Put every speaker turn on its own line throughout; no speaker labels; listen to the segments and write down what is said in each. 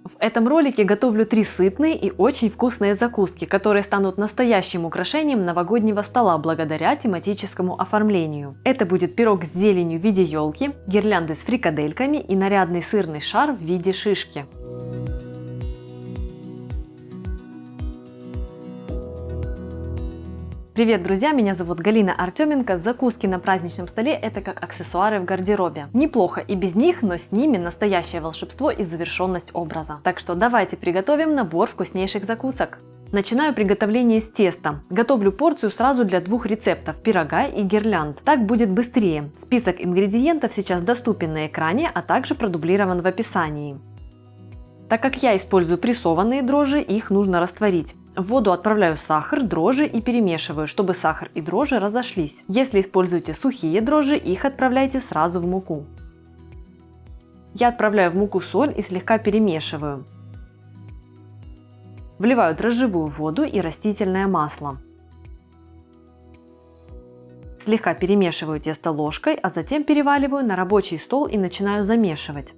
В этом ролике готовлю 3 сытные и очень вкусные закуски, которые станут настоящим украшением новогоднего стола благодаря тематическому оформлению. Это будет пирог с зеленью в виде елки, гирлянды с фрикадельками и нарядный сырный шар в виде шишки. Привет, друзья! Меня зовут Галина Артеменко. Закуски на праздничном столе – это как аксессуары в гардеробе. Неплохо и без них, но с ними настоящее волшебство и завершенность образа. Так что давайте приготовим набор вкуснейших закусок. Начинаю приготовление с теста. Готовлю порцию сразу для 2 рецептов – пирога и гирлянд. Так будет быстрее. Список ингредиентов сейчас доступен на экране, а также продублирован в описании. Так как я использую прессованные дрожжи, их нужно растворить. В воду отправляю сахар, дрожжи и перемешиваю, чтобы сахар и дрожжи разошлись. Если используете сухие дрожжи, их отправляйте сразу в муку. Я отправляю в муку соль и слегка перемешиваю. Вливаю дрожжевую воду и растительное масло. Слегка перемешиваю тесто ложкой, а затем переваливаю на рабочий стол и начинаю замешивать.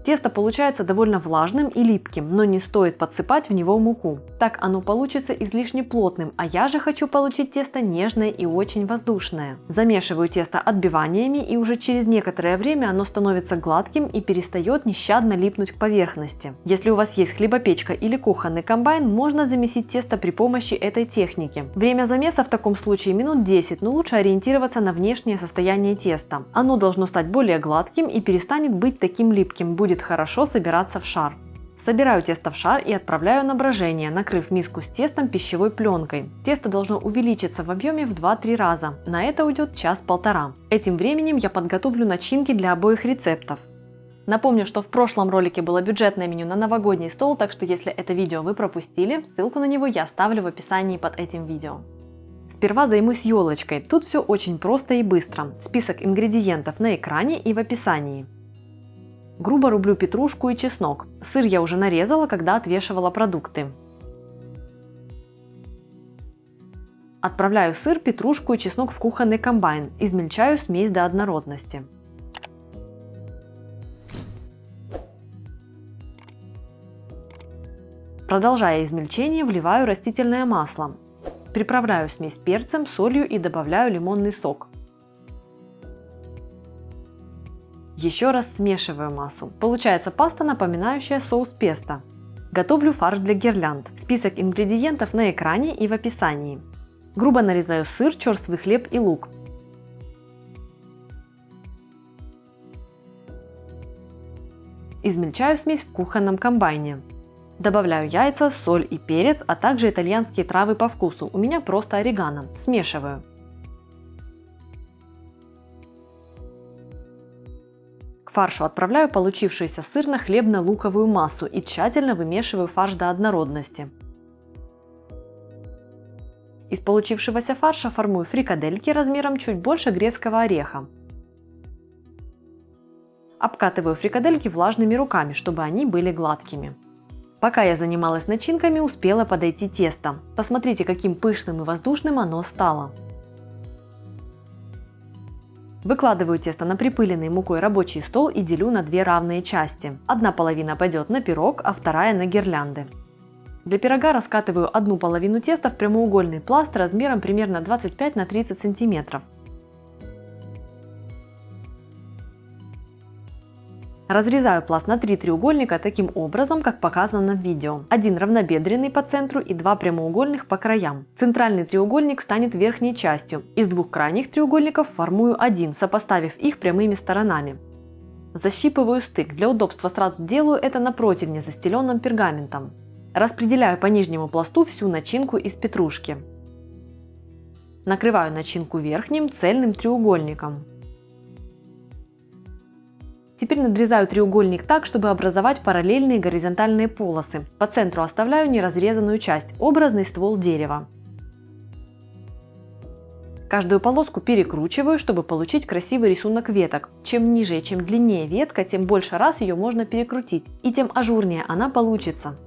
Тесто получается довольно влажным и липким, но не стоит подсыпать в него муку. Так оно получится излишне плотным, а я же хочу получить тесто нежное и очень воздушное. Замешиваю тесто отбиваниями, и уже через некоторое время оно становится гладким и перестает нещадно липнуть к поверхности. Если у вас есть хлебопечка или кухонный комбайн, можно замесить тесто при помощи этой техники. Время замеса в таком случае минут 10, но лучше ориентироваться на внешнее состояние теста. Оно должно стать более гладким и перестанет быть таким липким, будет хорошо собираться в шар. Собираю тесто в шар и отправляю на брожение, накрыв миску с тестом пищевой пленкой. Тесто должно увеличиться в объеме в 2-3 раза. На это уйдет час-полтора. Этим временем я подготовлю начинки для обоих рецептов. Напомню, что в прошлом ролике было бюджетное меню на новогодний стол, так что если это видео вы пропустили, ссылку на него я оставлю в описании под этим видео. Сперва займусь елочкой. Тут все очень просто и быстро. Список ингредиентов на экране и в описании. Грубо рублю петрушку и чеснок. Сыр я уже нарезала, когда отвешивала продукты. Отправляю сыр, петрушку и чеснок в кухонный комбайн. Измельчаю смесь до однородности. Продолжая измельчение, вливаю растительное масло. Приправляю смесь перцем, солью и добавляю лимонный сок. Еще раз смешиваю массу. Получается паста, напоминающая соус песто. Готовлю фарш для гирлянд. Список ингредиентов на экране и в описании. Грубо нарезаю сыр, черствый хлеб и лук. Измельчаю смесь в кухонном комбайне. Добавляю яйца, соль и перец, а также итальянские травы по вкусу. У меня просто орегано. Смешиваю. К фаршу отправляю получившуюся сырно-хлебно-луковую массу и тщательно вымешиваю фарш до однородности. Из получившегося фарша формую фрикадельки размером чуть больше грецкого ореха. Обкатываю фрикадельки влажными руками, чтобы они были гладкими. Пока я занималась начинками, успело подойти тесто. Посмотрите, каким пышным и воздушным оно стало. Выкладываю тесто на припыленный мукой рабочий стол и делю на 2 равные части. Одна половина пойдет на пирог, а вторая на гирлянды. Для пирога раскатываю одну половину теста в прямоугольный пласт размером примерно 25 на 30 см. Разрезаю пласт на 3 треугольника таким образом, как показано в видео. Один равнобедренный по центру и 2 прямоугольных по краям. Центральный треугольник станет верхней частью. Из 2 крайних треугольников формую один, сопоставив их прямыми сторонами. Защипываю стык. Для удобства сразу делаю это на противне, застеленном пергаментом. Распределяю по нижнему пласту всю начинку из петрушки. Накрываю начинку верхним цельным треугольником. Теперь надрезаю треугольник так, чтобы образовать параллельные горизонтальные полосы. По центру оставляю неразрезанную часть – образный ствол дерева. Каждую полоску перекручиваю, чтобы получить красивый рисунок веток. Чем ниже и чем длиннее ветка, тем больше раз ее можно перекрутить, и тем ажурнее она получится.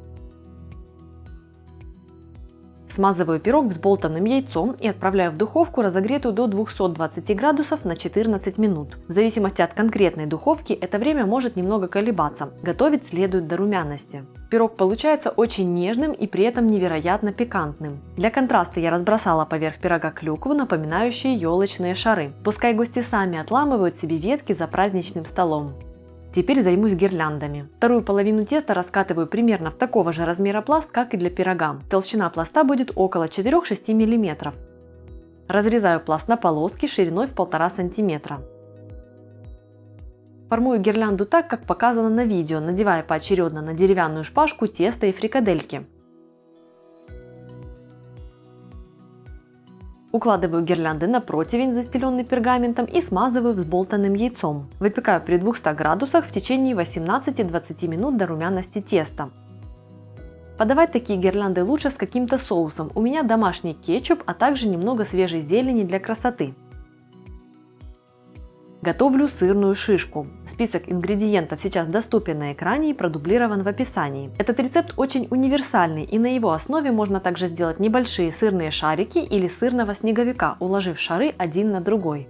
Смазываю пирог взболтанным яйцом и отправляю в духовку, разогретую до 220 градусов на 14 минут. В зависимости от конкретной духовки это время может немного колебаться. Готовить следует до румяности. Пирог получается очень нежным и при этом невероятно пикантным. Для контраста я разбросала поверх пирога клюкву, напоминающие елочные шары. Пускай гости сами отламывают себе ветки за праздничным столом. Теперь займусь гирляндами. Вторую половину теста раскатываю примерно в такого же размера пласт, как и для пирога. Толщина пласта будет около 4-6 мм. Разрезаю пласт на полоски шириной в 1,5 см. Формую гирлянду так, как показано на видео, надевая поочередно на деревянную шпажку тесто и фрикадельки. Укладываю гирлянды на противень, застеленный пергаментом, и смазываю взболтанным яйцом. Выпекаю при 200 градусах в течение 18-20 минут до румяности теста. Подавать такие гирлянды лучше с каким-то соусом. У меня домашний кетчуп, а также немного свежей зелени для красоты. Готовлю сырную шишку. Список ингредиентов сейчас доступен на экране и продублирован в описании. Этот рецепт очень универсальный, и на его основе можно также сделать небольшие сырные шарики или сырного снеговика, уложив шары один на другой.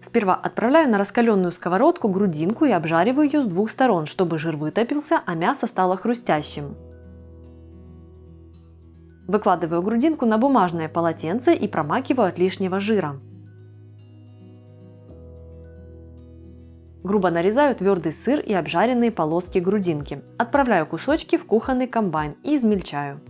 Сперва отправляю на раскаленную сковородку грудинку и обжариваю ее с двух сторон, чтобы жир вытопился, а мясо стало хрустящим. Выкладываю грудинку на бумажное полотенце и промакиваю от лишнего жира. Грубо нарезаю твердый сыр и обжаренные полоски грудинки. Отправляю кусочки в кухонный комбайн и измельчаю.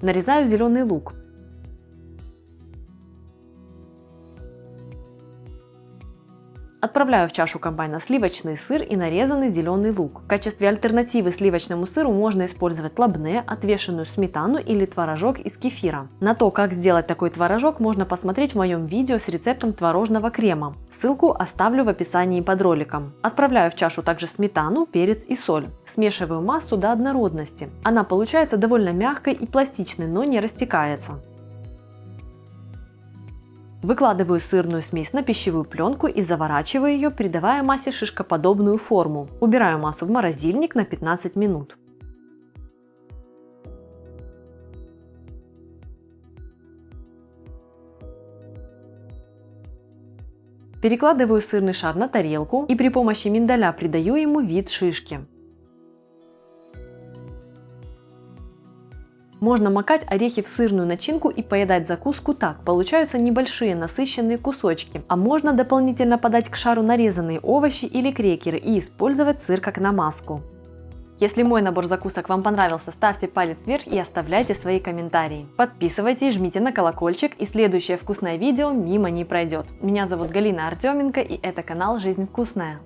Нарезаю зеленый лук. Отправляю в чашу комбайна сливочный сыр и нарезанный зеленый лук. В качестве альтернативы сливочному сыру можно использовать лабне, отвешенную сметану или творожок из кефира. На то, как сделать такой творожок, можно посмотреть в моем видео с рецептом творожного крема. Ссылку оставлю в описании под роликом. Отправляю в чашу также сметану, перец и соль. Смешиваю массу до однородности. Она получается довольно мягкой и пластичной, но не растекается. Выкладываю сырную смесь на пищевую пленку и заворачиваю ее, придавая массе шишкоподобную форму. Убираю массу в морозильник на 15 минут. Перекладываю сырный шар на тарелку и при помощи миндаля придаю ему вид шишки. Можно макать орехи в сырную начинку и поедать закуску так. Получаются небольшие насыщенные кусочки. А можно дополнительно подать к шару нарезанные овощи или крекеры и использовать сыр как намазку. Если мой набор закусок вам понравился, ставьте палец вверх и оставляйте свои комментарии. Подписывайтесь, жмите на колокольчик, и следующее вкусное видео мимо не пройдет. Меня зовут Галина Артеменко, и это канал «Жизнь вкусная».